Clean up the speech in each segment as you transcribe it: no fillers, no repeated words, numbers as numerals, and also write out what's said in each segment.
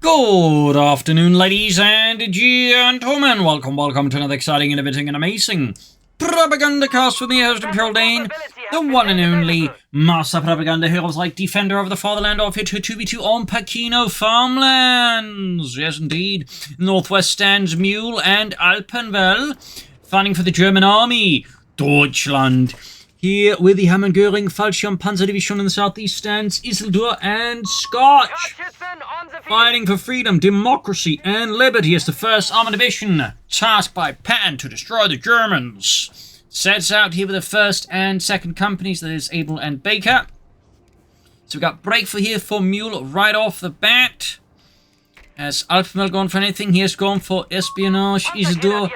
Good afternoon, ladies and gentlemen. Welcome to another exciting, innovating, and amazing Propagandacast with me, host Imperial Dane, the one and only Master Propaganda Heroes like Defender of the Fatherland off here to 2v2 on Pachino Farmlands. Yes, indeed. Northwest stands Mule and Alpenwell, fighting for the German army. Deutschland. Here with the Hammer Göring Fallschirm Panzer Division in the southeast stands Isildur and Scotch, fighting for freedom, democracy, and liberty as the 1st Armored Division, tasked by Patton to destroy the Germans. Sets out here with the 1st and 2nd companies, that is Abel and Baker. So we got Breakthrough here for Mule right off the bat. Has Alpenwell gone for anything? He has gone for Espionage. Isildur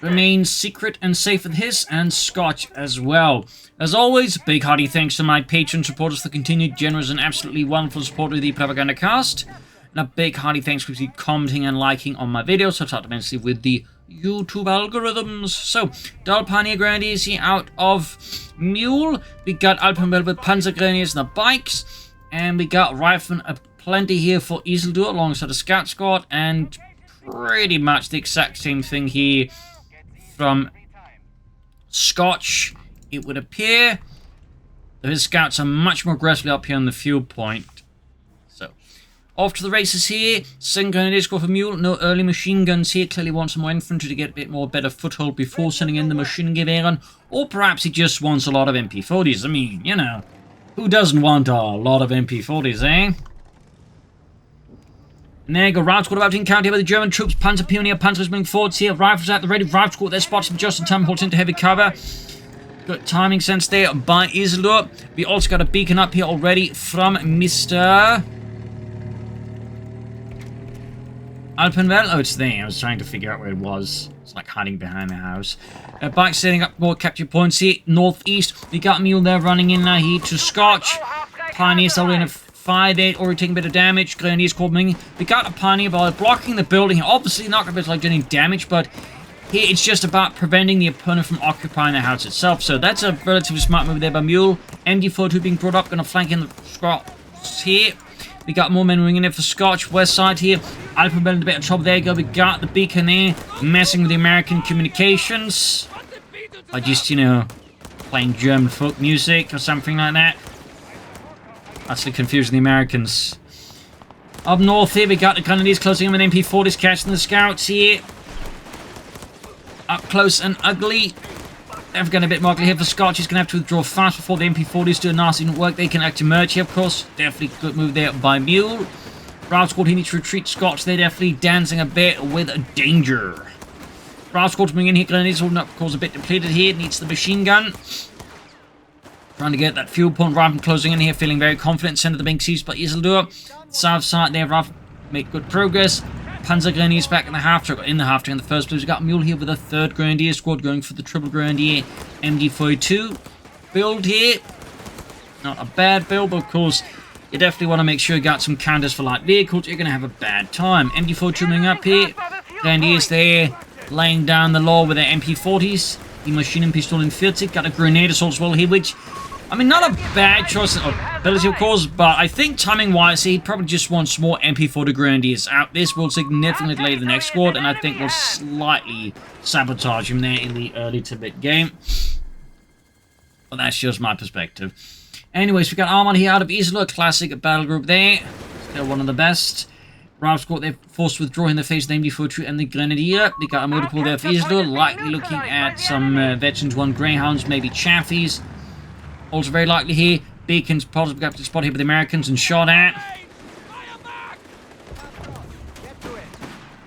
remains secret and safe with his, and Scotch as well. As always, big hearty thanks to my Patreon supporters for continued generous and absolutely wonderful support of the Propagandacast. And a big hearty thanks for commenting and liking on my videos. Helps out immensely with the YouTube algorithms. So, Dull Pioneer Grenadiers here out of Mule. We got Alpenwell with Panzer Grenadiers and the bikes. And we got Riflemen plenty here for Isildur alongside the Scout Squad. And pretty much the exact same thing here from Scotch, it would appear. His scouts are much more aggressively up here on the field point. So, off to the races here. Second Grenadiers go for Mule. No early machine guns here. Clearly wants some more infantry to get a bit more better foothold before sending in the machine Gewehren. Or perhaps he just wants a lot of MP40s. I mean, you know, who doesn't want a lot of MP40s, eh? And there you go, Rifle Squad about to encounter with the German troops. Panzer Pioneer, Panzers moving forwards here. Rifles at the ready. Rifle Squad, their spots from just in time, holds into heavy cover. Good timing sense there by Isildur. We also got a beacon up here already from Mr. Alpenwell. Oh, it's there. I was trying to figure out where it was. It's like hiding behind the house. Bike setting up more capture points here. Northeast, we got Mule there running in now here to Scotch. Pioneers already in a 5-8, already taking a bit of damage. Grenadiers called Ming. We got a Pioneer by blocking the building. Obviously not going to be like doing damage, but here it's just about preventing the opponent from occupying the house itself. So that's a relatively smart move there by Mule. MD42 being brought up, going to flank in the Scots here. We got more men winging in for Scotch. West side here. Alpenwell in a bit of trouble. There you go. We got the beacon there, messing with the American communications. I just, you know, playing German folk music or something like that. Actually confusing the Americans. Up north here, we got the Grenadiers closing in with MP40s, catching the scouts here. Up close and ugly. They're getting a bit more ugly here for Scotch. He's going to have to withdraw fast before the MP40s do a nasty work. They can actually merge here, of course. Definitely good move there by Mule. Rifle Squad, he needs to retreat. Scotch, they're definitely dancing a bit with danger. Rifle Squad coming in here. Grenadiers holding up, of course, a bit depleted here. Needs the machine gun. Trying to get that fuel point. Rifle closing in here, feeling very confident. Center the bank seized by Isildur. South side there, Rifle make good progress. Panzer Grenadiers back in the half track, in the first place. We got Mule here with a 3rd Grenadier squad going for the triple Grenadier MD42 build here. Not a bad build, but of course you definitely want to make sure you got some counters for light vehicles. You're going to have a bad time. MD42 moving up here. Grenadiers there, laying down the law with their MP40s. The Maschinen Pistol in 40. Got a grenade assault as well here, which, I mean, not a bad choice of ability, of course, but I think timing-wise, he probably just wants more MP40 Grenadiers out. This will significantly delay the next squad, and I think will slightly sabotage him there in the early to mid game. But that's just my perspective. Anyways, we got Armoured here out of Isildur, classic battle group there. Still one of the best. Rifle Squad, they're forced to withdraw in the face of the MD42 and the Grenadier. They got a motor pool there for Isildur, likely looking at some Veterans 1 Greyhounds, maybe Chaffies. Also very likely here, Beacons possibly got to spot here with the Americans and shot at.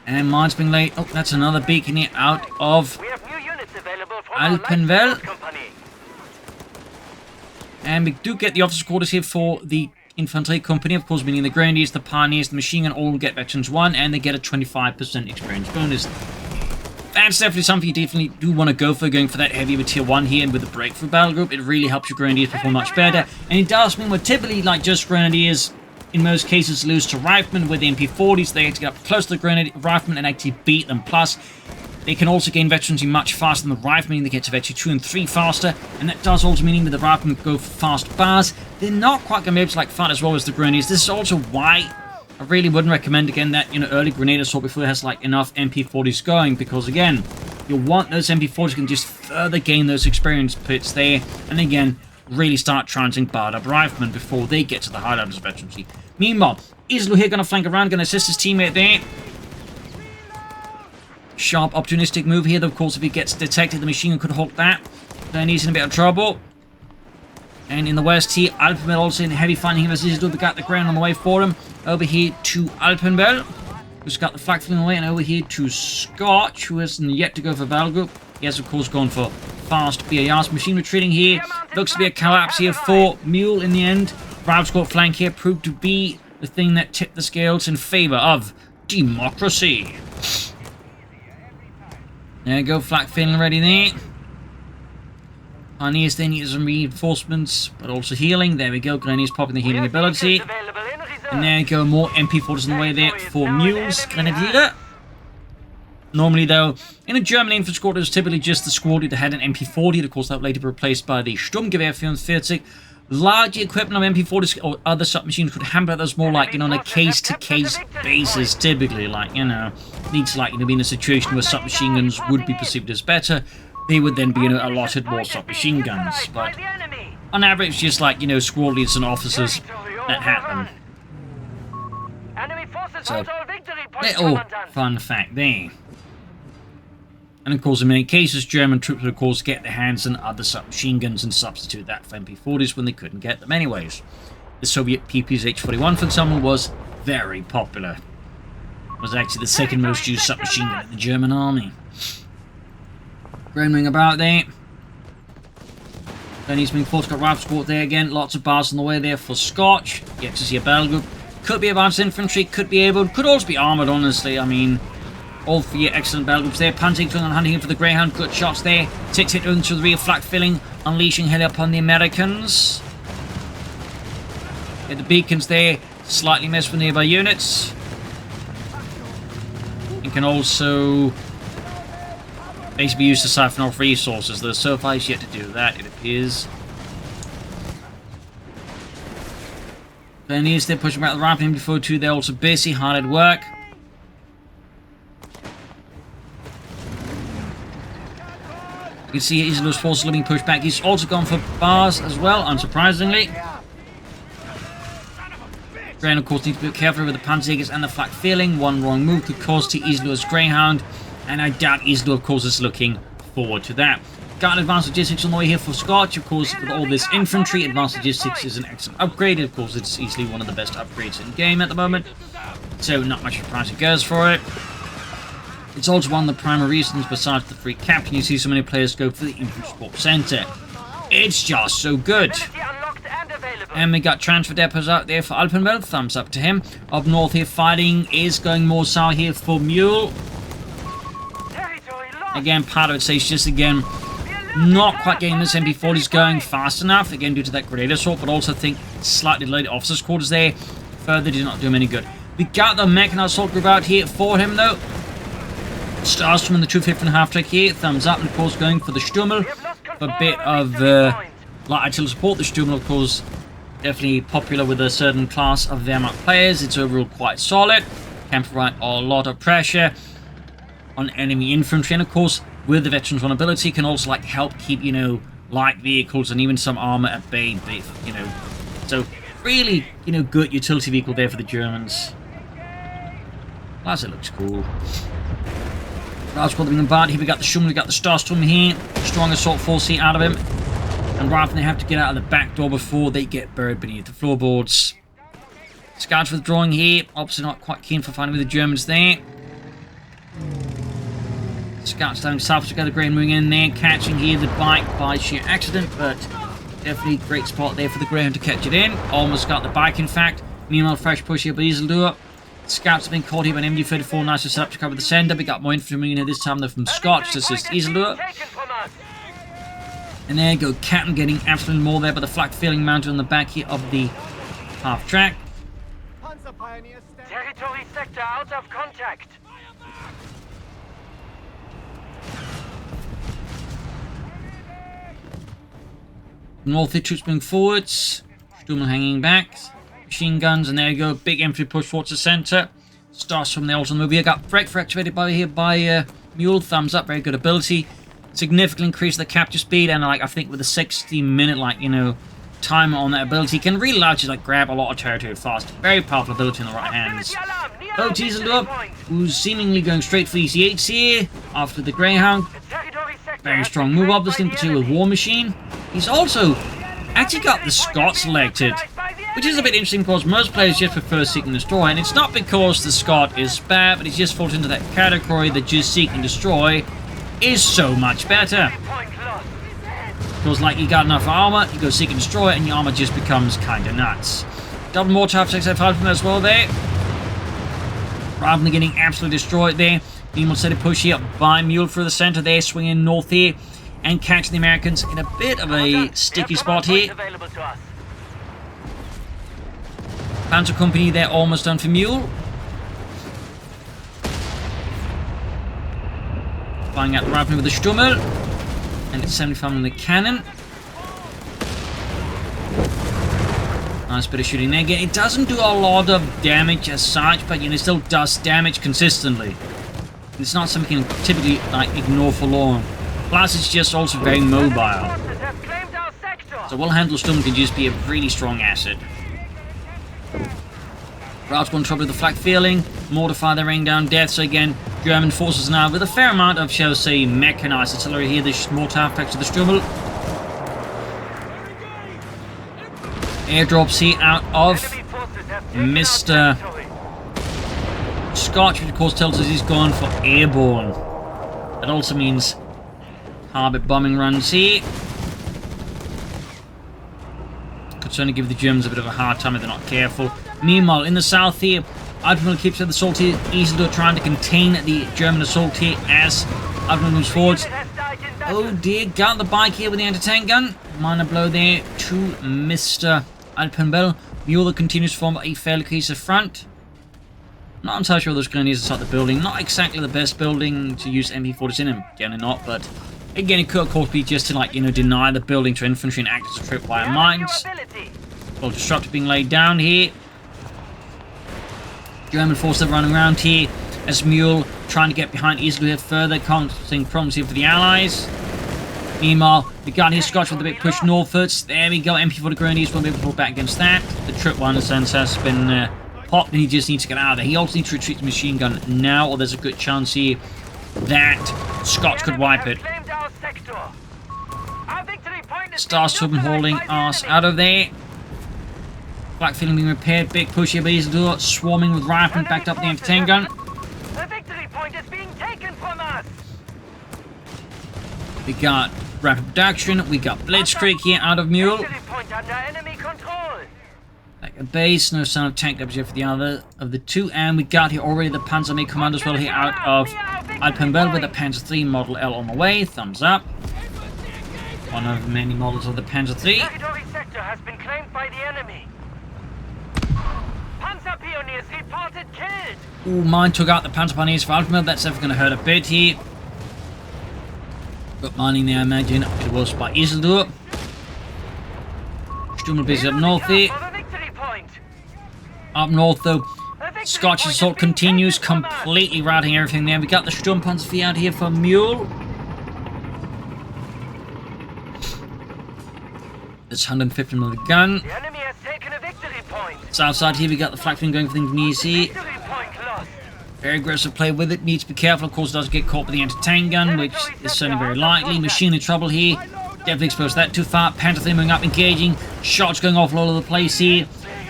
And mines being laid. Oh, that's another beacon here out of Alpenwell. And we do get the officer quarters here for the Infantry company, of course, meaning the Grenadiers, the Pioneers, the Machine Gun, all get Veterans 1, and they get a 25% experience bonus. That's definitely something you definitely do want to go for, going for that heavy with tier 1 here, and with the breakthrough battle group, it really helps your Grenadiers perform much better. And it does mean we're typically, like just Grenadiers, in most cases, lose to Riflemen with the MP40s. They have to get up close to the Riflemen and actually beat them. Plus, they can also gain veterancy much faster than the Riflemen, meaning they get to veterancy 2 and 3 faster, and that does also mean that the Riflemen go for fast bars. They're not quite going to be able to fight as well as the Grenadiers. This is also why I really wouldn't recommend, again, that, early grenade assault before it has, like, enough MP40s going, because, again, you'll want those MP40s can just further gain those experience pits there, and again, really start trouncing barred up riflemen before they get to the high levels of veterancy. Meanwhile, Isildur here going to flank around, going to assist his teammate there. Sharp, opportunistic move here, though, of course, if he gets detected, the machine gun could halt that. Then he's in a bit of trouble. And in the west here, Alpenwell also in heavy fighting here versus Isildur. They got the ground on the way for him. Over here to Alpenwell, who's got the flag flying away, and over here to Scotch, who hasn't yet to go for battle group. He has, of course, gone for fast BARs. Machine retreating here. Looks to be a collapse here for Mule in the end. Browse Court flank here proved to be the thing that tipped the scales in favor of democracy. There you go, flak feeling ready there. Pioneers they need some reinforcements, but also healing. There we go, Grenadiers popping the healing ability. And there you go, more MP40s on the way there for Mules. Grenadier. Normally, though, in a German infantry squad, it was typically just the squad that had an MP40. Of course, that would later be replaced by the Sturmgewehr 44. Large equipment of MP40s or other submachines could hamper those more like, on a case-to-case basis, typically. Like, need to, like, be in a situation where submachine guns would be perceived as better. They would then be, allotted more submachine guns. But on average, just like, squad leaders and officers that had them. So, little fun fact there. And of course, in many cases, German troops would of course get their hands on other submachine guns and substitute that for MP40s when they couldn't get them anyways. The Soviet PPH-41, for example, was very popular. It was actually the second most used submachine gun in the German army. Grounding about there. Then he's being forced to rifle squad there again. Lots of bars on the way there for Scotch. Yet to see a battle group. Could be advanced infantry, could be able, could also be armoured, honestly. I mean, all three excellent battle groups there. Panting and hunting for the Greyhound. Good shots there. Ticks hit into the rear flak filling. Unleashing hell upon the Americans. Get the beacons there. Slightly mess with nearby units. And can also basically be used to siphon off resources. Though so far he's yet to do that, it appears. Then he's there pushing back the ramp in before two. They're also busy, hard at work. You can see Isildur's forces being pushed back. He's also gone for bars as well, unsurprisingly. Greyhound, of course, needs to be careful with the Panzergers and the flak feeling. One wrong move could cause to Isildur's Greyhound, and I doubt Isildur, of course, is looking forward to that. Got an advanced logistics on the way here for Scotch. Of course, with all this infantry, advanced logistics is an excellent upgrade. Of course, it's easily one of the best upgrades in game at the moment, so not much price it goes for it. It's also one of the primary reasons, besides the free captain, you see so many players go for the infantry support center. It's just so good. And we got transfer depots out there for Alpenwell. Thumbs up to him. Up north here, fighting is going more sour here for Mule. Again, part of it says just again, not quite getting this MP40s going fast enough. Again, due to that grenade assault, but also think slightly delayed officers' quarters there. Further did not do him any good. We got the mechanized assault group out here for him though. Stars from the 250.5 track here. Thumbs up, and of course going for the Stummel. A bit of light artillery support. The Stummel, of course, definitely popular with a certain class of Wehrmacht players. It's overall quite solid. Can provide a lot of pressure on enemy infantry, and of course with the veterans vulnerability can also like help keep light vehicles and even some armor at bay, so really good utility vehicle there for the Germans. Plus it looks cool. Right, squad being about here. We got the Stummel, we got the Starstorm here. Strong assault force here out of him, and rather than they have to get out of the back door before they get buried beneath the floorboards. Scouts withdrawing here, obviously not quite keen for fighting with the Germans there. Scouts down south together, Grey moving in there, catching here the bike by sheer accident, but definitely great spot there for the Greyhound to catch it in. Almost got the bike, in fact. Meanwhile, fresh push here by Isildur. Scouts have been caught here by an MD-34, nice to set up to cover the sender. We got more infantry moving in here this time, though, from Scotch to assist Isildur. And there you go, Captain getting absolutely more there, but the flak feeling mounted on the back here of the half track. Territory sector out of contact. North troops moving forwards. Stummel hanging back. machine guns, and there you go, big infantry push towards the center. Starts from the ultimate move. We got breakthrough activated by Mule. Thumbs up, very good ability. Significantly increase the capture speed, and like I think with a 60-minute timer on that ability, can really allow you to grab a lot of territory fast. Very powerful ability in the right hands. Isildur, who's seemingly going straight for EC8s here after the Greyhound. Very strong move, obviously, in particular with War Machine. He's also actually got the Scotch selected, which is a bit interesting because most players just prefer Seek and Destroy, and it's not because the Scot is bad, but it just falls into that category that just Seek and Destroy is so much better. Because you got enough armor, you go Seek and Destroy, and your armor just becomes kinda nuts. Double mortar attacks from as well there. Rather than getting absolutely destroyed there, Mule set a push here by Mule through the center there, swinging north here, and catch the Americans in a bit of a sticky spot here. Panzer Company there, almost done for Mule. Firing out the rifle with the Stummel, and it's 75 on the cannon. Nice bit of shooting there. Again, it doesn't do a lot of damage as such, but it still does damage consistently. It's not something you can typically ignore for long. Plus, it's just also very mobile. So well-handled Stummel can just be a really strong asset. Routes one trouble with the flak feeling, mortify the rain down death. So again, German forces now with a fair amount of, shall we say, mechanized artillery here. The mortar effects of the Stummel. Airdrops here out of Mr. Scotch, which of course tells us he's gone for Airborne. That also means harbit bombing runs here. Could certainly give the Germans a bit of a hard time if they're not careful. Meanwhile, in the south here, Alpenwell keeps at the assault here. Isildur trying to contain the German assault here as Alpenwell moves forwards. Oh dear, got the bike here with the anti-tank gun. Minor blow there to Mr. Alpenwell. Mule continues to form a fairly cohesive front. Not entirely sure those grenadiers inside the building. Not exactly the best building to use MP40s in him. Generally not, but again, it could of course be just to deny the building to infantry and act as a tripwire mines. Well, disruptor being laid down here. German forces are running around here as Mule trying to get behind Isildur further, causing problems here for the Allies. Meanwhile, we got here Scotch with a bit push northwards. There we go, MP40 grenadiers won't be able to pull back against that. The trip one in a sense has been popped, and he just needs to get out of there. He also needs to retreat the machine gun now, or there's a good chance here that Scotch could wipe it. Starstorm hauling us out of there. Black feeling being repaired, big push here by Isildur, swarming with riflemen, backed up the anti-tank gun. The victory point is being taken from us. We got rapid production, we got blitzkrieg here out of Mule. Victory point under enemy control. Like a base, no sign of tank damage here for the other of the two, and we got here already the Panzer Main Commando as well here out of Alpenwell with the Panzer III Model L on the way. Thumbs up. One of many models of the Panzer III. Territory sector has been claimed by the enemy. Panzer Pioneers reported killed. Ooh, mine took out the Panzer Pioneers for Alpenwell. That's definitely going to hurt a bit here. Got mining there, I imagine. It was by Isildur. Stummel busy up north here. Up north, though, Scotch assault continues, completely routing everything there. We got the Sturmpanzer out here for Mule. It's 150 mm gun. The enemy has taken a victory point. South side here, we got the flak thing going for things near here. Victory point lost. Very aggressive play with it. Needs to be careful. Of course, it does get caught with the anti-tank gun, which is certainly very likely. Machine in trouble here. Definitely exposed that too far. Panther III moving up, engaging. Shots going off all over the place here.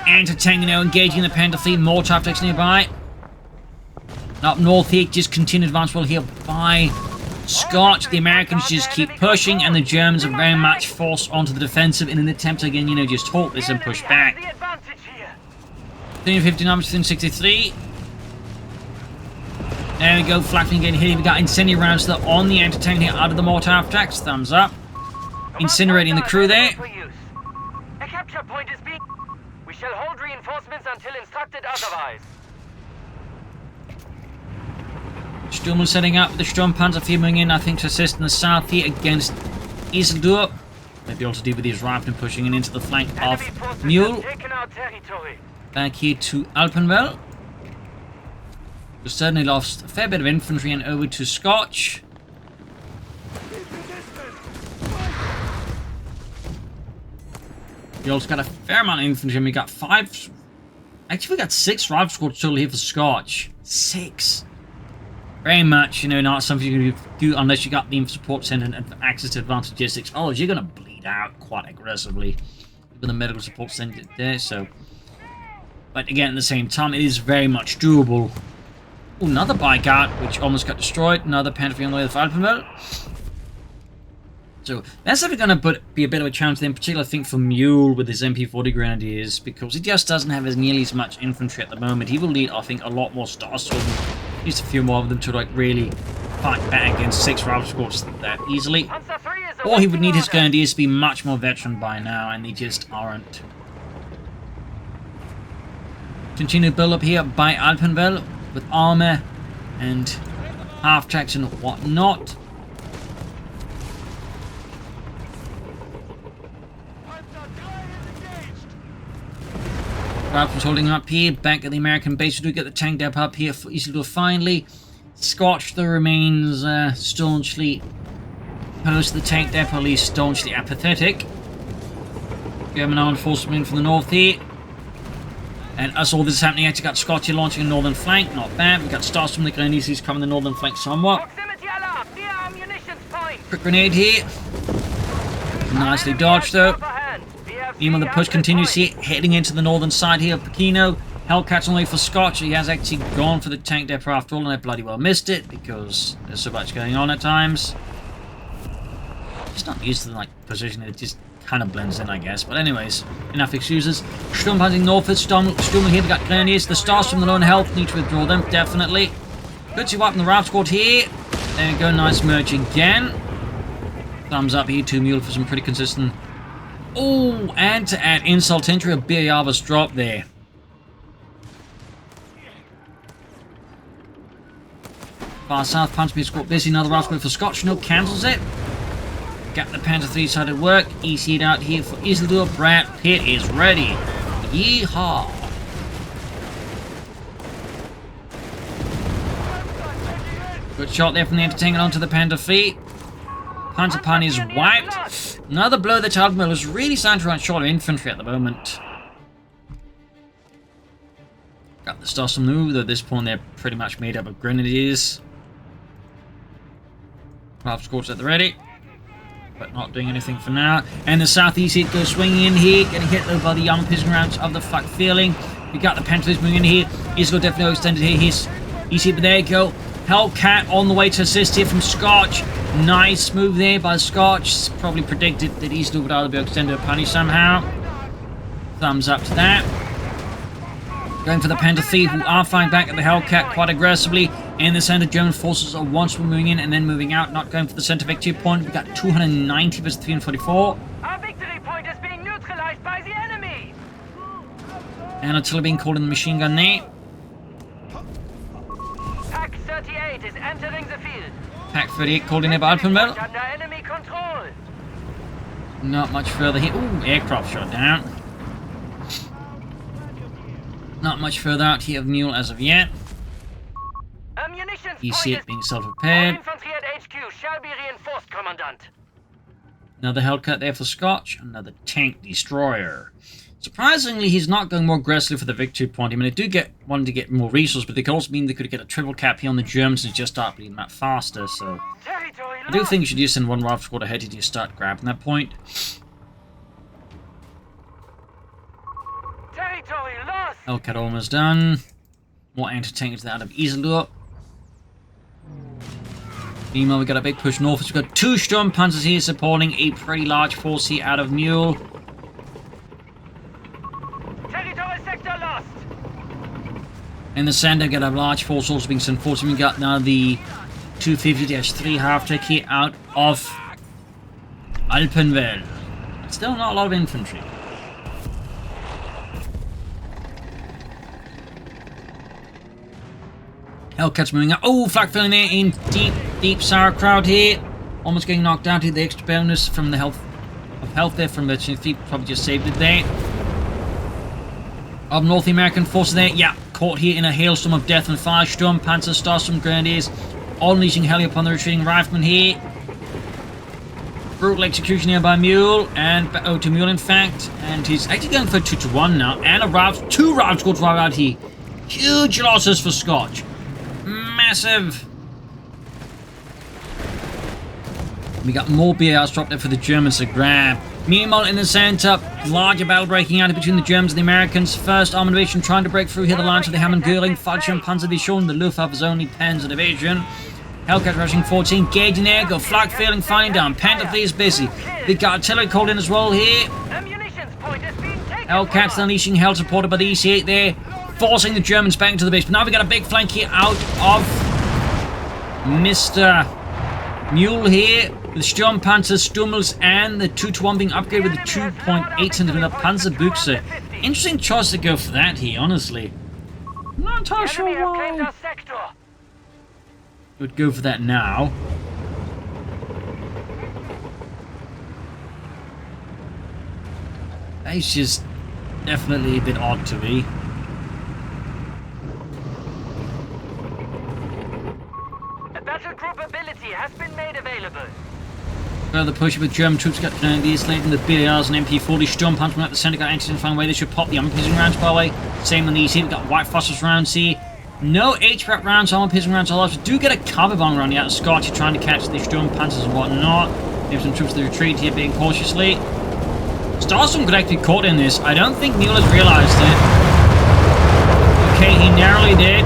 Anti-tank now engaging the Panther III. More tactics nearby. Up north here, just continue advance well here by Scotch. The Americans just keep pushing, and the Germans are very much forced onto the defensive in an attempt to, again, just halt this and push back. 359 to 363. There we go, Flakling getting hit. We got incendiary rounds that on the anti-tank here out of the mortar attacks. Thumbs up. Incinerating the crew there. A capture point is being... We shall hold reinforcements until instructed otherwise. Stummel setting up the Sturmpanzer moving in, I think, to assist in the south here against Isildur. Maybe also deal with his riflemen pushing in into the flank of Mule. Back here to Alpenwell. We certainly lost a fair bit of infantry and over to Scotch. We also got a fair amount of infantry, and we got 5... Actually, we got 6 rifle squads total here for Scotch. 6. Very much, you know, not something you can do unless you got the support center and access to advanced logistics. Oh, you're going to bleed out quite aggressively with the medical support center there, so... But again, at the same time, it is very much doable. Ooh, another bike out, which almost got destroyed. Another Panther on the way to Alpenwell. So that's definitely going to be a bit of a challenge, in particular, I think, for Mule with his MP40 Grenadiers, because he just doesn't have nearly as much infantry at the moment. He will need, I think, a lot more stars, so at least a few more of them to like really fight back against 6 rifle squads that easily. Or he would need his Grenadiers to be much more veteran by now, and they just aren't. Continue to build up here by Alpenwell with armor and half-tracks and whatnot. Rifles holding up here, back at the American base. We do get the tank depot up here for Isildur finally. Scotch, though, remains staunchly opposed to the tank depot, at least staunchly apathetic. German armed forces moving from the north here. And as all this is happening, actually got Scotch here launching a northern flank. Not bad. We've got stars from the Grenadiers who's covering the northern flank somewhat. Quick grenade here. Nicely dodged, though. Meanwhile, the push continues here, heading into the northern side here of Pachino. Hellcat's only for Scotch. He has actually gone for the tank depot after all, and I bloody well missed it because there's so much going on at times. Just not used to the position. It just kind of blends in, I guess. But anyways, enough excuses. Sturm hunting northward. Storm here. We got Grenadiers. The stars from the lone health need to withdraw them, definitely. Good to wipe the Ralph squad here. There we go. Nice merge again. Thumbs up here to Mule for some pretty consistent. Oh, and to add insult to injury, a BAR was dropped there. Far south, Punch Beast got busy. Another Ralph for Scotch. No, cancels it. Got the Panther 3 side at work. EC'd out here for Isildur. Brad Pitt is ready. Yeehaw. Good shot there from the entertainment onto the Panther feet. Panther Pan is wiped. Another blow that Alpenwell is really starting to run short of infantry at the moment. Got the stars from Mule, though at this point they're pretty much made up of Grenadiers. Ralph squads at the ready, but not doing anything for now. And the southeast hit goes swinging in here, getting hit though by the armor piercing rounds of the fuck feeling. We got the Panthers moving in here. Isildur definitely extended here. He's but there you go. Hellcat on the way to assist here from Scotch. Nice move there by Scotch. Probably predicted that Isildur would either be extended or punish somehow. Thumbs up to that. Going for the Panther Thief, who are fighting back at the Hellcat quite aggressively. In the center, German forces are once more moving in and then moving out, not going for the center victory point. We've got 290 versus 344. Our victory point is being neutralized by the enemy. And artillery being called in the machine gun there. Pack 38 is entering the field. Pack 38 called in here by Alpenwell. Under enemy control. Not much further here. Ooh, aircraft shot down. Not much further out here of Mule as of yet. You see it being self-repaired. Infantry at HQ shall be reinforced, Commandant. Another Hellcat there for Scotch. Another tank destroyer. Surprisingly, he's not going more aggressively for the victory point. I mean, they do wanting to get more resources, but they could also mean they could get a triple cap here on the Germans and just start bleeding that faster. So I do think you should just send one rifle squad ahead to just start grabbing that point. Territory lost. Hellcat almost done. More anti-tankers out of Isildur. Meanwhile, we got a big push north. We've got 2 Sturm Panzers here supporting a pretty large force here out of Mule. Territory sector lost. In the center, got a large force also being sent forward. We got now the 250-3 half-track here out of Alpenwell. Still not a lot of infantry. Hellcat's moving up. Oh, flak filling there in deep sauerkraut here. Almost getting knocked out here. The extra bonus from the health there from the feet probably just saved it there. of North American forces there. Yeah, caught here in a hailstorm of death and fire. Sturmpanzer, Starstorm Grenadiers, unleashing hell upon the retreating riflemen here. Brutal execution here by Mule, and to Mule in fact, and he's actually going for a 2-1 now, and a rout, 2 routes go to drive out here. Huge losses for Scotch. Massive. We got more BARs dropped there for the Germans to grab. Meanwhile, in the center, larger battle breaking out between the Germans and the Americans. First Armored Division trying to break through here the lines of the Hammond Göring, Fallschirm Panzer Division, the Luftwaffe's only Panzer Division. Hellcat rushing 14, engaging there, go flak failing, finding down. Panther Fleet is busy. Big artillery called in as well here. Hellcats unleashing hell, supported by the EC8 there, forcing the Germans back into the base. But now we got a big flank here out of Mr. Mule here, with Sturmpanzer, Stummels, and the 2-1 being upgraded with the 2.8cm Panzerbuchse. Interesting choice to go for that here, honestly. I'm not entirely sure why would go for that now. It's just definitely a bit odd to me. A battle group ability has been made available. Further push with German troops got these laden the BARs and MP40 Sturmpanzer at the center got anti and find a way they should pop the armor-piercing rounds by the way. Same on these here, we've got white phosphorus rounds here. No HPAP rounds, armor-piercing rounds, all we do get a cover bomb around the out of Scotch trying to catch the Sturmpanzers and whatnot. Give some troops to the retreat here, being cautiously. Starstorm could actually be caught in this. I don't think Mule has realized it. Okay, he narrowly did.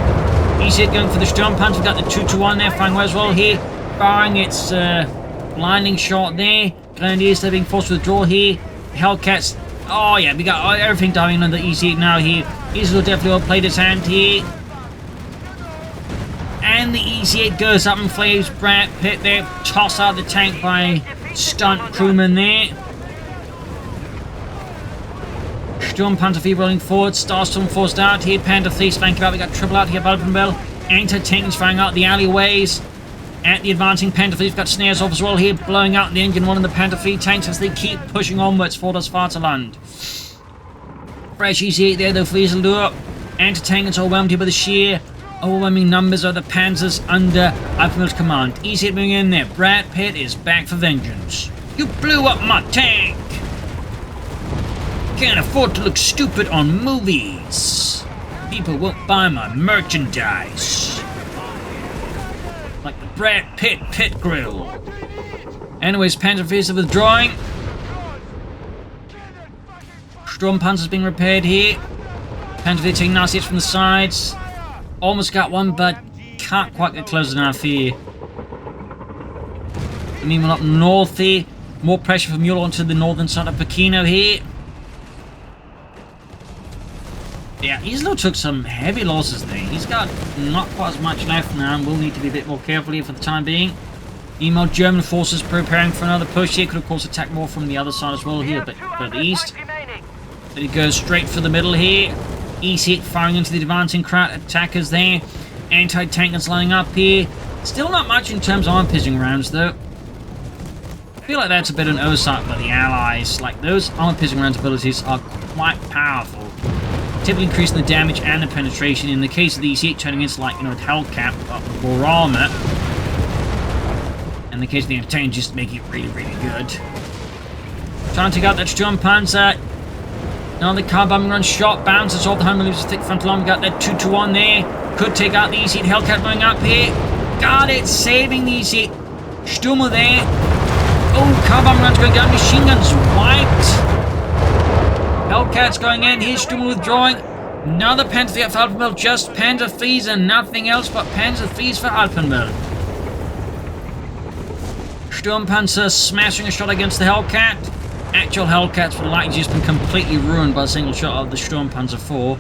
He's here going for the Sturmpanzer. We've got the 2-1 there, flying well as well here. Firing its blinding shot there. Grenadiers, they're being forced to withdraw here. Hellcats. Oh yeah, we got everything diving on the EC8 now here. Isildur definitely well played his hand here. And the EC8 goes up in flames. Brad Pitt there, tossed out the tank by stunt crewman there. Sturmpanzer Fleet rolling forward. Starstorm forced out here. Panther Fleet flanking out. We got triple out here. Alpenwell. Anti-tank is firing out the alleyways. At the advancing Panther Fleet, we've got snares off as well here, blowing out the engine one of the Panther Fleet tanks as they keep pushing onwards for das Vaterland. Fresh EC8 there though for Isildur. Anti-tank is overwhelmed here by the sheer overwhelming numbers of the Panzers under Alpenwell's command. EC8 moving in there. Brad Pitt is back for vengeance. You blew up my tank! Can't afford to look stupid on movies. People won't buy my merchandise. Like the Brad Pitt pit grill. Anyways, Panzer Fleet are withdrawing. Sturmpanzer's being repaired here. Panzer Fleet taking nasty hits from the sides. Almost got one, but can't quite get close enough here. Meanwhile up north here, more pressure from Mule onto the northern side of Pachino here. Yeah, Isildur took some heavy losses there. He's got not quite as much left now and will need to be a bit more careful here for the time being. Meanwhile, German forces preparing for another push here. Could of course attack more from the other side as well here, but further east. But it goes straight for the middle here. EC8 firing into the advancing crowd attackers there. Anti-tank is lining up here. Still not much in terms of armor-piercing rounds though. I feel like that's a bit of an oversight by the Allies. Like those armor-piercing rounds abilities are quite powerful. Typically increasing the damage and the penetration. In the case of the EC8 turning into like, with Hellcat, more armor. In the case of the anti-tank, just make it really, really good. Trying to take out that Sturmpanzer. Now the car bombing run shot bounces off the Hummer, loses thick frontal arm. We got that 2-1 there. Could take out the EC8 Hellcat going up here. Got it, saving the EC8. Stummel there. Oh, car bombing run's going down. Machine guns wiped. Hellcat's going in. Here's Stummel withdrawing. Another Panzer Fleet for Alpenwell. Just Panzer Fleets and nothing else but Panzer Fleets for Alpenwell. Sturmpanzer smashing a shot against the Hellcat. Actual Hellcats would likely just been completely ruined by a single shot of the Sturmpanzer 4.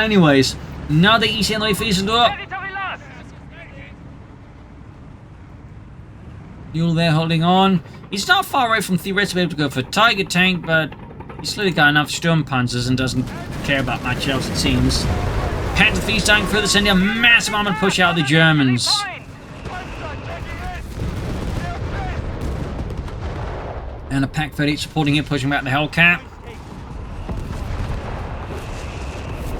Anyways, another EC on the way for Isildur. Mule there holding on. He's not far away from theoretically able to go for Tiger Tank, but he's slowly got enough Sturmpanzers and doesn't care about much else it seems. Panther Fleet's dying further, sending a massive armored push out of the Germans. And a Pack 38 supporting it, pushing back the Hellcat.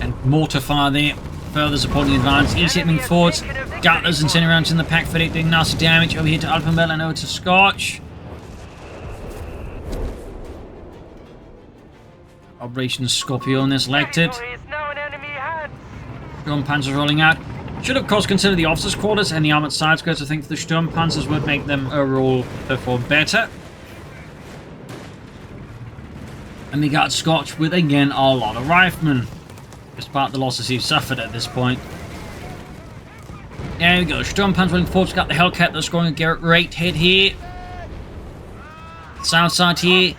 And mortar fire there, further supporting the advance. Easy moving forwards. Gutlers and sending around in the Pack 38 doing nasty damage. Over here to Alpenwell and over to Scotch. Operation Scorpion is selected. Sturmpanzers rolling out. Should of course consider the officers' quarters and the armored side skirts. I think the Sturmpanzers would make them overall perform better. And we got Scotch with, again, a lot of riflemen. Despite the losses he's suffered at this point. There we go. Sturmpanzer rolling forward. Got the Hellcat that's scoring a great hit here. South side here.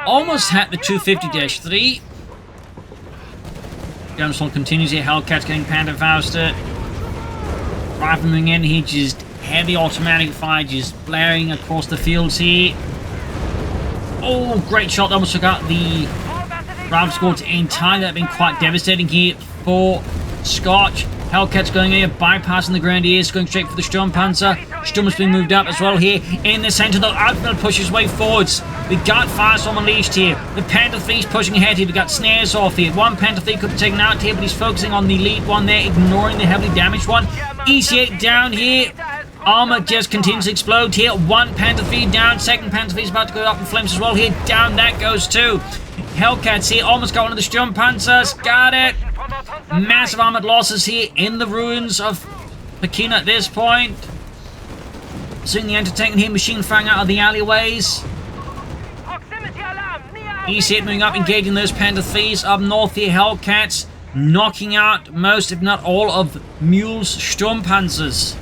Almost had the 250-3. Gunstone continues here. Hellcat's getting Panderfausted. Rifleman in here. Just heavy automatic fire. Just blaring across the fields here. Oh, great shot. Almost took out the Round squad in time. That been quite devastating here for Scotch. Hellcat's going here, bypassing the Grenadiers, going straight for the Sturmpanzer. Sturm's been moved up as well here. In the centre, though, Alpenwell pushes his way forwards. We got Firestorm unleashed here. The Panther Thief's pushing ahead here. We got Snares off here. One Panther Thief could be taken out here, but he's focusing on the lead one there, ignoring the heavily damaged one. EC8 down here. Armor just continues to explode here. One Panther Thief down. Second Panther Thief's about to go up in flames as well here. Down that goes too. Hellcats here. Almost got one of the Sturmpanzers. Got it. Massive armored losses here in the ruins of Pachino at this point. Seeing the entertainment here. Machine firing out of the alleyways. EC8 moving up, engaging those Panther Thieves up north here. Hellcats knocking out most, if not all, of Mule's Sturmpanzers.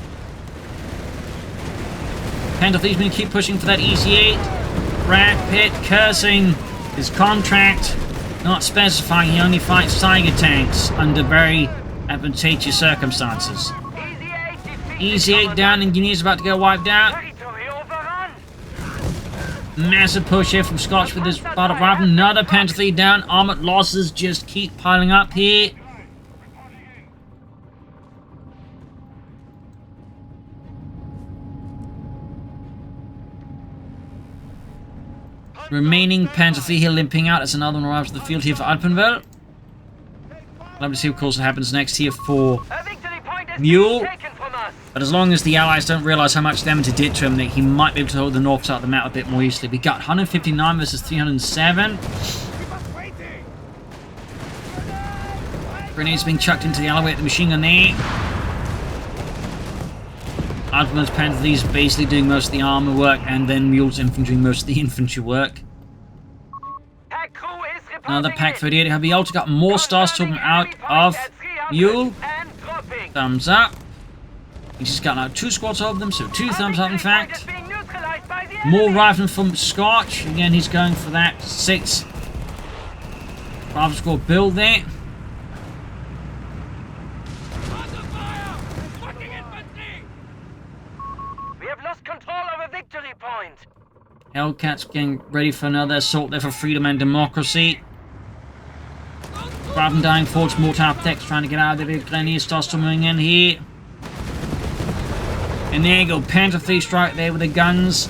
Panther Thieves going to keep pushing for that EC8. Brad Pitt cursing his contract, not specifying he only fights Tiger tanks under very advantageous circumstances. EC8 down, Engineer's about to get wiped out. Massive push here from Scotch with this battle rifle. Another Panther Thief down. Armored losses just keep piling up here. Remaining Panther Thief here limping out. That's another one arrives at the field here for Alpenwell. Love to see, of course, what happens next here for Mule. But as long as the Allies don't realise how much damage it did to him, that he might be able to hold the north side of the map a bit more easily. We got 159 versus 307. Grenades being chucked into the alleyway at the machine gun there. Alpenwell's Panther Thieves basically doing most of the armor work, and then Mule's infantry doing most of the infantry work. Another Pack 38. Have we also got more stars to come out of Mule? Thumbs up. He's just got out 2 squads of them, so 2 thumbs up in fact. More riflemen from Scotch. Again, he's going for that 6 rifle squad build there. We have lost control of a victory point. Hellcats getting ready for another assault there for freedom and democracy. Riflemen dying forwards, more top decks trying to get out of there. Grenadiers starts moving in here. And there you go, Panther Thief strike there with the guns.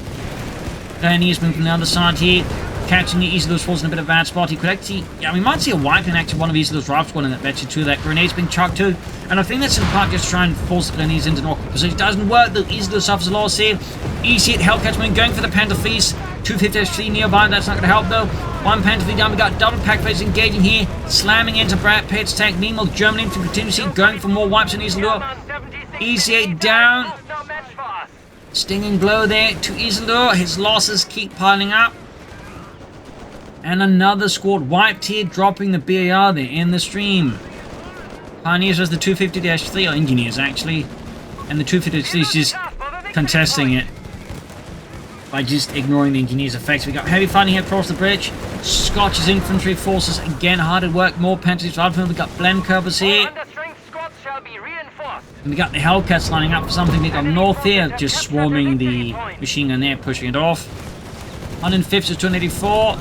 Grenadiers moving from the other side here. Catching the Isildur's falls in a bit of a bad spot. He could actually, yeah, we might see a wipe in actually one of Isildur's rifle squad in that bet you too. That grenade's being chucked too. And I think that's in part just to try and force the Grenadiers into an awkward position. It doesn't work though. Isildur suffers a loss here. EC8 Hellcats going for the Panther Thieves. 250 nearby, that's not going to help though. One Panther Thief down, we got double Pack Phase engaging here. Slamming into Brad Pitt's tank. Meanwhile, German infantry continuously going for more wipes on Isildur. EC8 down. Stinging blow there to Isildur. His losses keep piling up. And another squad wiped here, dropping the BAR there in the stream. Pioneers was the 250-3, or Engineers actually. And the 250-3 is just contesting it by just ignoring the Engineers' effects. We got heavy fighting here across the bridge. Scotch's infantry forces again hard at work. More Panthers. We got blend covers here. And we got the Hellcats lining up for something. We got north here, just swarming the machine gun there, pushing it off. 105 to 284.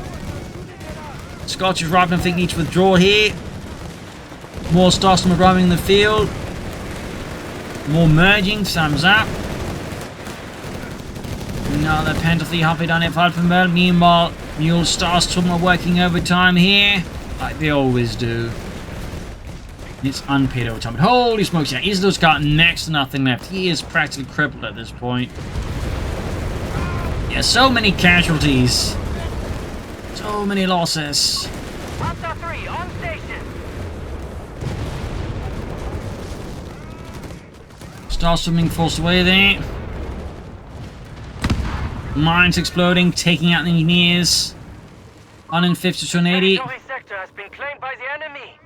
Scotch's riflemen think need to withdraw here. More Starstorm arriving in the field. More merging, thumbs up. Another penalty halfway down at Alpenwell. Meanwhile, Mule Starstorm are working overtime here, like they always do. It's unpaid overtime. But holy smokes, yeah, Isildur's got next to nothing left. He is practically crippled at this point. Yeah, so many casualties. So many losses. Panther 3 on station. Starstorm being forced away there. Mines exploding, taking out the engineers. 150 to 180. Territory sector has been claimed by the enemy.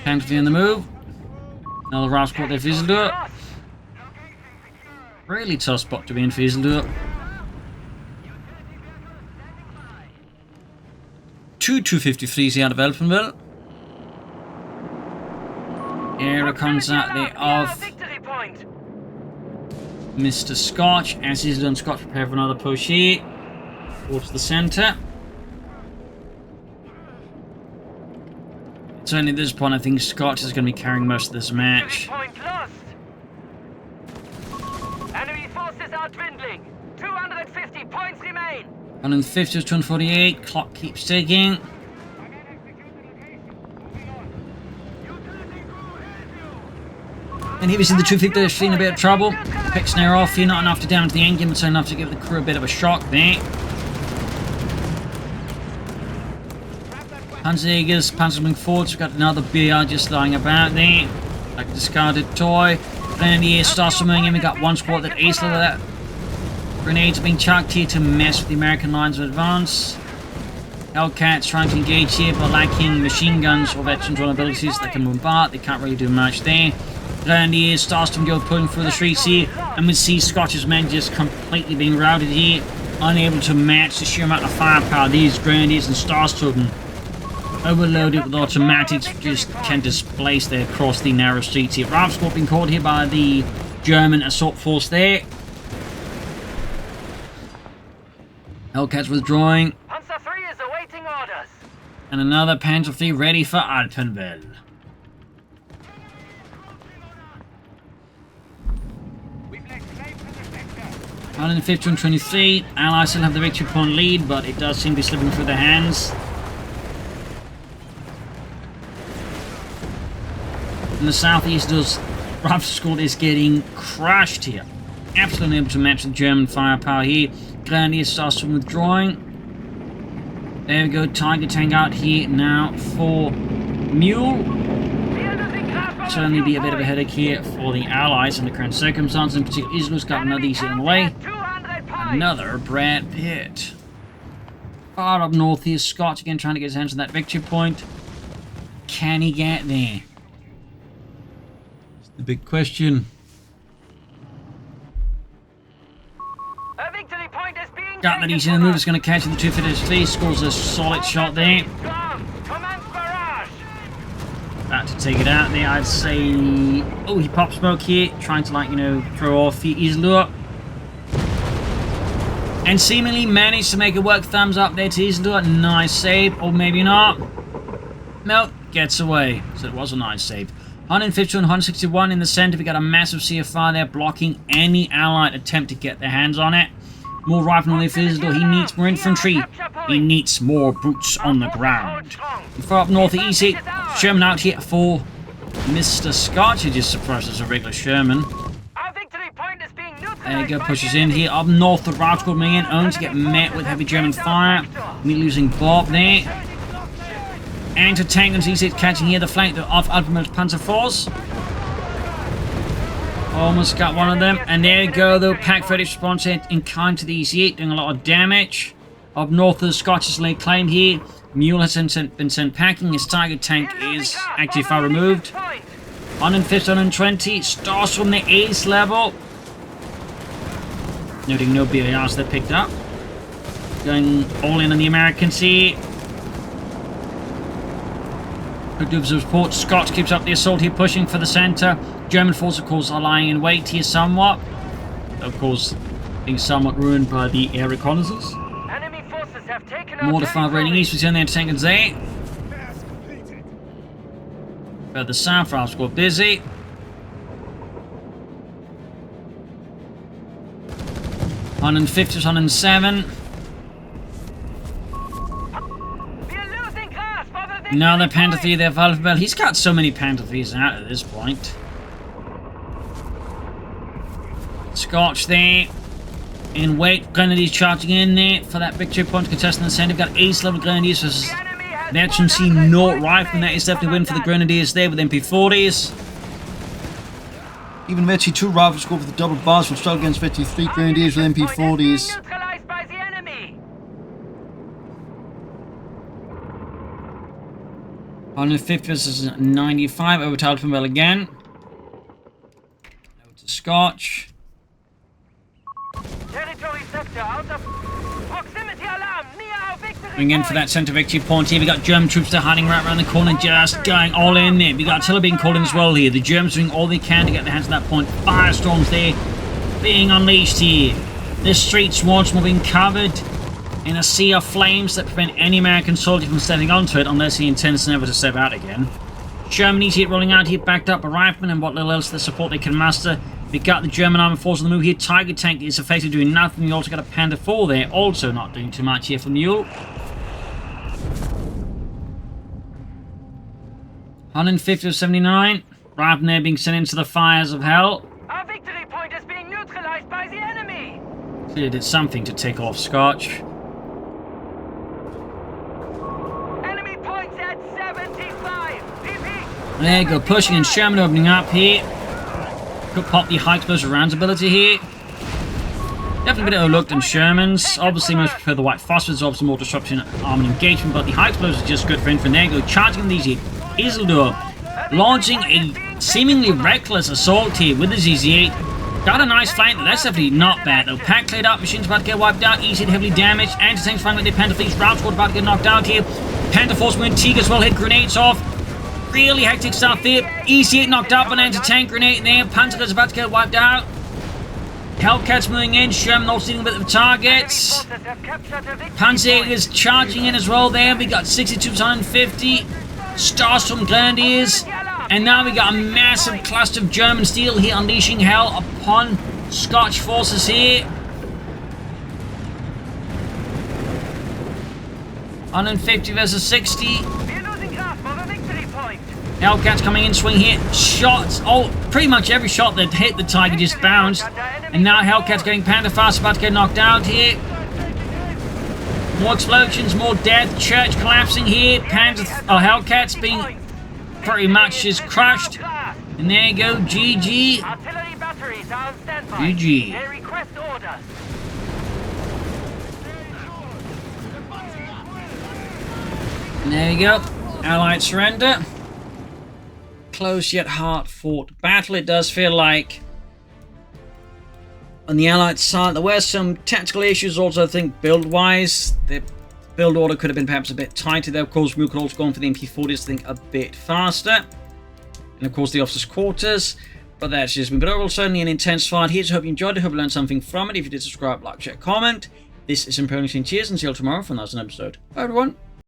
Infantry on the move. Another rout squad there for Isildur. Really tough spot to be in for Isildur. 253s out of Alpenwell. Air comes out there of Mr. Scotch, as Isildur and Scotch prepare for another push here towards the centre. Certainly at this point, I think Scotch is going to be carrying most of this match. Point lost. Enemy forces are dwindling. 250 points remain. 150 to 248. Clock keeps ticking. And here we see the 250 is in a bit of trouble. Pick snare off here, not enough to damage the endgame, but so enough to give the crew a bit of a shock there. Panzerjägers, Panzer moving forwards. We've got another BR just lying about there. Like a discarded toy. Grenadier starts moving in. We got one squad that aced over that. Grenades are being chucked here to mess with the American lines of advance. Hellcats trying to engage here, but lacking machine guns or veterans vulnerabilities that can bombard. They can't really do much there. Grenadiers starts to go pulling through the streets here, and we see Scotch's men just completely being routed here, unable to match the sheer amount of firepower these Grenadiers and Starstorm, overloaded with automatics, just can displace there across the narrow streets here. Rout squad being caught here by the German assault force there. Hellcats withdrawing. Panzer 3 is awaiting orders. And another Panzer 3 ready for Alpenwell. Well, in 1523, Allies still have the victory point lead, but it does seem to be slipping through their hands. In the southeast, those Rout squad is getting crushed here. Absolutely unable to match the German firepower here. Grenadier starts to withdrawing. There we go, Tiger tank out here now for Mule. Certainly be a bit of a headache here for the Allies in the current circumstances. In particular, Isildur's got another easy on the way. Another Brad Pitt. Far up north here, Scotch again trying to get his hands on that victory point. Can he get there? It's the big question. A victory point is being Got that easy in the move, it's going to catch the 253, scores a solid shot there. About to take it out there, I'd say. Oh, he popped smoke here, trying to, like, you know, throw off the Isildur. And seemingly managed to make it work. Thumbs up there to Isildur. Nice save, or maybe not. Nope, gets away. So it was a nice save. 150 and 161 in the center. We got a massive CFR there blocking any allied attempt to get their hands on it. More riflemen for Isildur. He needs more infantry. He needs more boots on the ground. Far up north, easy. Sherman out here for Mr. Scotch. He just suppresses a regular Sherman. There you go, pushes in here. Up north, the Rout squad coming in, only to get met with heavy German fire. Me losing Bob there. Anti-tank and easy catching here the flank of Alpenwell's Panzer force. Almost got one of them. And there you go, though. Pack Fetish response in kind to the EZ8, doing a lot of damage. Up north, the Scotch's laid claim here. Mule has been sent packing. His target tank is actually far removed. 150, 120. Stars from the ace level. Noting no BARs that picked up. Going all in on the Americans here. Quick moves of support. Scotch keeps up the assault here, pushing for the center. German forces, of course, are lying in wait here somewhat. Of course, being somewhat ruined by the air reconnaissance. Enemy forces have taken Mortar fire raiding east, was in there, tank and Z. Further south, Ralph's got busy. (150 to 107). Another Panther 3 there for Alpenwell. He's got so many Panther 3s out at this point. Scotch there. In wait, Grenadiers charging in there for that victory point contest in the centre. We've got ace level Grenadiers versus the HMC Naught Rifle, and that is definitely a win for the Grenadiers there with MP40s. Even Vetty 2 rifles go for the double bars will struggle against Vetty 3 Grenadiers with MP40s. 150 versus 95 over to Alpenwell again. Over to Scotch. Territory sector out of proximity alarm near our victory. Going in for that centre victory point here. We got German troops that are hiding right around the corner, just going all in there. We got artillery being called in as well here. The Germans doing all they can to get their hands on that point. Firestorms there being unleashed here. The streets once more being covered in a sea of flames that prevent any American soldier from stepping onto it unless he intends never to step out again. Germany's here rolling out here, backed up by riflemen and what little else the support they can muster. We got the German armored force on the move here. Tiger tank is effectively doing nothing. We also got a Panther 4 there, also not doing too much here for Mule. 150 to 79. Riflemen there being sent into the fires of hell. Our victory point is being neutralized by the enemy. Clearly did something to take off Scotch. Enemy points at 75. PP. There you go, pushing and Sherman opening up here. Could pop the high explosive rounds ability here. Definitely a bit overlooked in Shermans. Obviously, most prefer the white phosphorus, obviously more disruption arming engagement, but the high explosive is just good for infantry. There you go, charging these here. Isildur launching a seemingly reckless assault here with the ZZ8. Got a nice flank, that's definitely not bad though. Pack cleared up, machines about to get wiped out, easy heavily damaged. Anti-tanks firing with their Panther fleets. Route squad about to get knocked out here. Panther force with Teague as well, hit grenades off. Really hectic stuff there. EC8 knocked up, an anti-tank grenade there. Panther is about to get wiped out. Hellcats moving in. Sherman also dealing with the targets. Panzer is charging in as well there. We got 62 to 150. Starstorm Grenadiers. And now we got a massive cluster of German steel here unleashing hell upon Scotch forces here. 150 versus 60. Hellcats coming in, swing here. Shots. Oh, pretty much every shot that hit the Tiger just bounced. And now Hellcats getting Panther fast, about to get knocked out here. More explosions, more death. Church collapsing here. Hellcats being pretty much just crushed. And there you go, GG. GG. And there you go. Allied surrender. Close yet hard-fought battle. It does feel like on the Allied side there were some tactical issues also, I think, build-wise. The build order could have been perhaps a bit tighter there. Of course, we could also go on for the MP40s, I think, a bit faster. And of course, the officers' quarters. But that's just me. But overall, certainly an intense fight here. So I hope you enjoyed it. Hope you learned something from it. If you did, subscribe, like, share, comment. This is Imperial. Cheers, and see you all tomorrow for another episode. Bye, everyone.